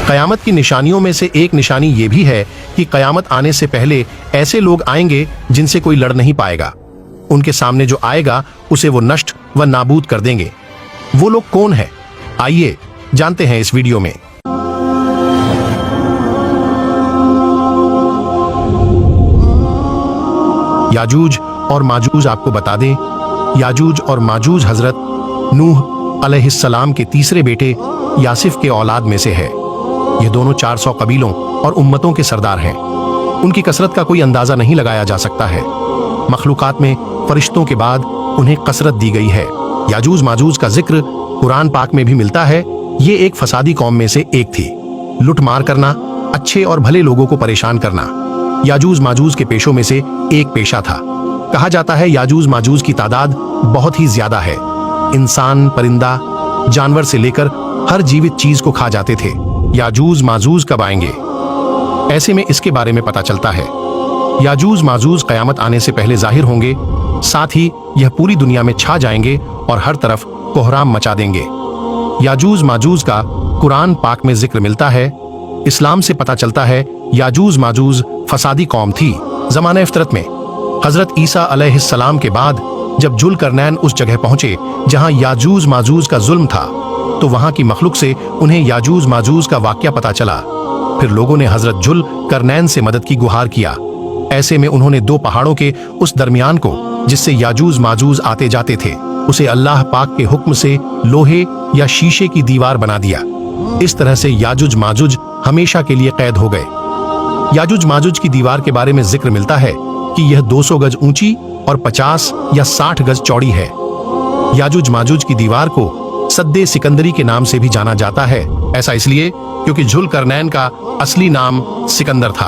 क़यामत की निशानियों में से एक निशानी ये भी है कि क़यामत आने से पहले ऐसे लोग आएंगे जिनसे कोई लड़ नहीं पाएगा। उनके सामने जो आएगा उसे वो नष्ट व नाबूद कर देंगे। वो लोग कौन है? आइए जानते हैं इस वीडियो में। याजूज और माजूज आपको बता दें, याजूज और माजूज हजरत नूह अलैहिस्सलाम के तीसरे बेटे यासिफ के औलाद में से है। ये दोनों 400 कबीलों और उम्मतों के सरदार हैं। उनकी कसरत का कोई अंदाजा नहीं लगाया जा सकता है। मखलूकात में फरिश्तों के बाद उन्हें कसरत दी गई है। याजूज माजूज का जिक्र कुरान पाक में भी मिलता है। ये एक फसादी कौम में से एक थी। लुट मार करना, अच्छे और भले लोगों को परेशान करना याजूज माजूज के पेशों में से एक पेशा था। कहा जाता है याजूज माजूज की तादाद बहुत ही ज्यादा है। इंसान, परिंदा, जानवर से लेकर हर जीवित चीज को खा जाते थे। याजूज माजूज कब आएंगे? ऐसे में इसके बारे में पता चलता है। याजूज माजूज कयामत आने से पहले जाहिर होंगे, साथ ही यह पूरी दुनिया में छा जाएंगे और हर तरफ कोहराम मचा देंगे। याजूज माजूज का कुरान पाक में जिक्र मिलता है। इस्लाम से पता चलता है याजूज माजूज फसादी कौम थी। ज़माने फितरत में हजरत ईसा अलैहिस्सलाम के बाद जब जुलकरनैन उस जगह पहुंचे जहां याजूज माजूज का जुल्म था, तो वहां की मखलूक से उन्हें याजूज माजूज का वाकया पता चला। फिर लोगों ने हजरत जुलकरनैन से मदद की गुहार किया। ऐसे में उन्होंने दो पहाड़ों के उस दरमियान को जिससे याजूज माजूज आते जाते थे, उसे अल्लाह पाक के हुक्म से लोहे या शीशे की दीवार बना दिया। इस तरह से याजूज माजूज हमेशा के लिए कैद हो गए। याजूज माजूज की दीवार के बारे में जिक्र मिलता है कि यह 200 गज ऊंची और 50 या 60 गज चौड़ी है। याजूज माजूज की दीवार को सद्दे सिकंदरी के नाम से भी जाना जाता है। ऐसा इसलिए क्योंकि जुलकरनैन का असली नाम सिकंदर था।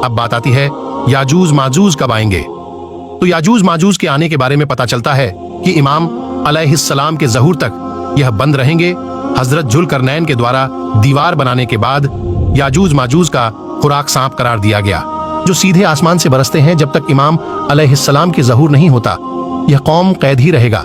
अब बात आती है याजूज माजूज कब आएंगे। तो याजूज माजूज के आने के बारे में पता चलता है कि इमाम अलैहिस्सलाम के ज़हूर तक यह बंद रहेंगे। हजरत जुलकरनैन के द्वारा दीवार बनाने के बाद याजूज माजूज का खुराक सांप करार दिया गया, जो सीधे आसमान से बरसते हैं। जब तक इमाम अलैहिस्सलाम के ज़हूर नहीं होता, यह कौम कैद ही रहेगा।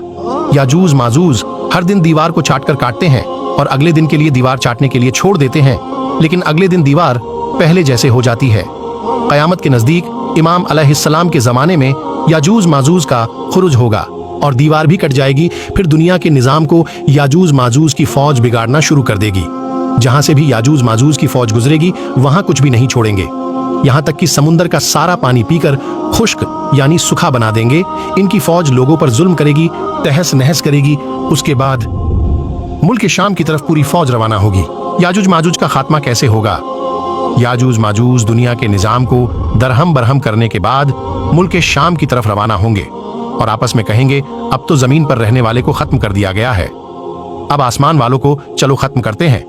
याजूज माजूज हर दिन दीवार को चाट कर काटते हैं और अगले दिन के लिए दीवार चाटने के लिए छोड़ देते हैं, लेकिन अगले दिन दीवार पहले जैसे हो जाती है। क़यामत के नजदीक इमाम अलैहिस्सलाम के जमाने में याजूज माजूज का खुरुज होगा और दीवार भी कट जाएगी। फिर दुनिया के निजाम को याजूज माजूज की फौज बिगाड़ना शुरू कर देगी। जहां से भी याजूज माजूज की फौज गुजरेगी, वहां कुछ भी नहीं छोड़ेंगे। यहां तक कि समुंदर का सारा पानी पीकर खुश्क यानी सूखा बना देंगे। इनकी फौज लोगों पर जुल्म करेगी, तहस नहस करेगी। उसके बाद मुल्क शाम की तरफ पूरी फौज रवाना होगी। याजूज माजूज का खात्मा कैसे होगा? याजूज माजूज दुनिया के निजाम को दरहम बरहम करने के बाद मुल्क शाम की तरफ रवाना होंगे और आपस में कहेंगे, अब तो जमीन पर रहने वाले को खत्म कर दिया गया है, अब आसमान वालों को चलो खत्म करते हैं।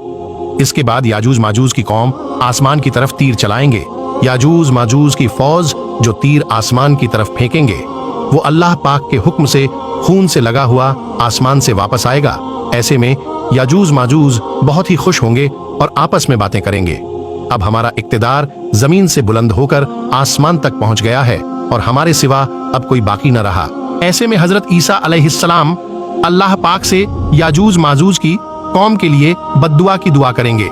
इसके बाद याजूज माजूज की कौम आसमान की तरफ तीर चलाएंगे। याजूज माजूज की फौज जो तीर आसमान की तरफ फेंकेंगे, वो अल्लाह पाक के हुक्म से खून से लगा हुआ आसमान से वापस आएगा। ऐसे में याजूज माजूज बहुत ही खुश होंगे और आपस में बातें करेंगे, अब हमारा इक्तिदार जमीन से बुलंद होकर आसमान तक पहुंच गया है और हमारे सिवा अब कोई बाकी न रहा। ऐसे में हजरत ईसा अलैहिस्सलाम अल्लाह पाक से याजूज माजूज की कौम के लिए बद्दुआ की दुआ करेंगे।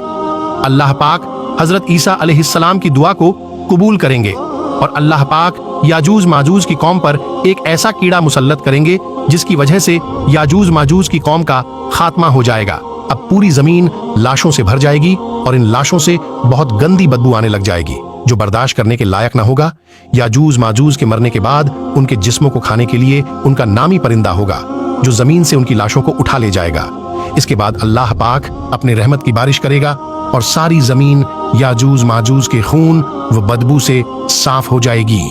अल्लाह पाक हजरत ईसा अलैहिस्सलाम की दुआ को कबूल करेंगे और अल्लाह पाक याजूज माजूज की कौम पर एक ऐसा कीड़ा मुसल्लत करेंगे जिसकी वजह से याजूज माजूज की कौम का खात्मा हो जाएगा। अब पूरी जमीन लाशों से भर जाएगी और इन लाशों से बहुत गंदी बदबू आने लग जाएगी, जो बर्दाश्त करने के लायक ना होगा। याजूज माजूज के मरने के बाद उनके जिस्मों को खाने के लिए उनका नामी परिंदा होगा, जो जमीन से उनकी लाशों को उठा ले जाएगा। इसके बाद अल्लाह पाक अपने रहमत की बारिश करेगा और सारी जमीन याजूज माजूज के खून व बदबू से साफ हो जाएगी।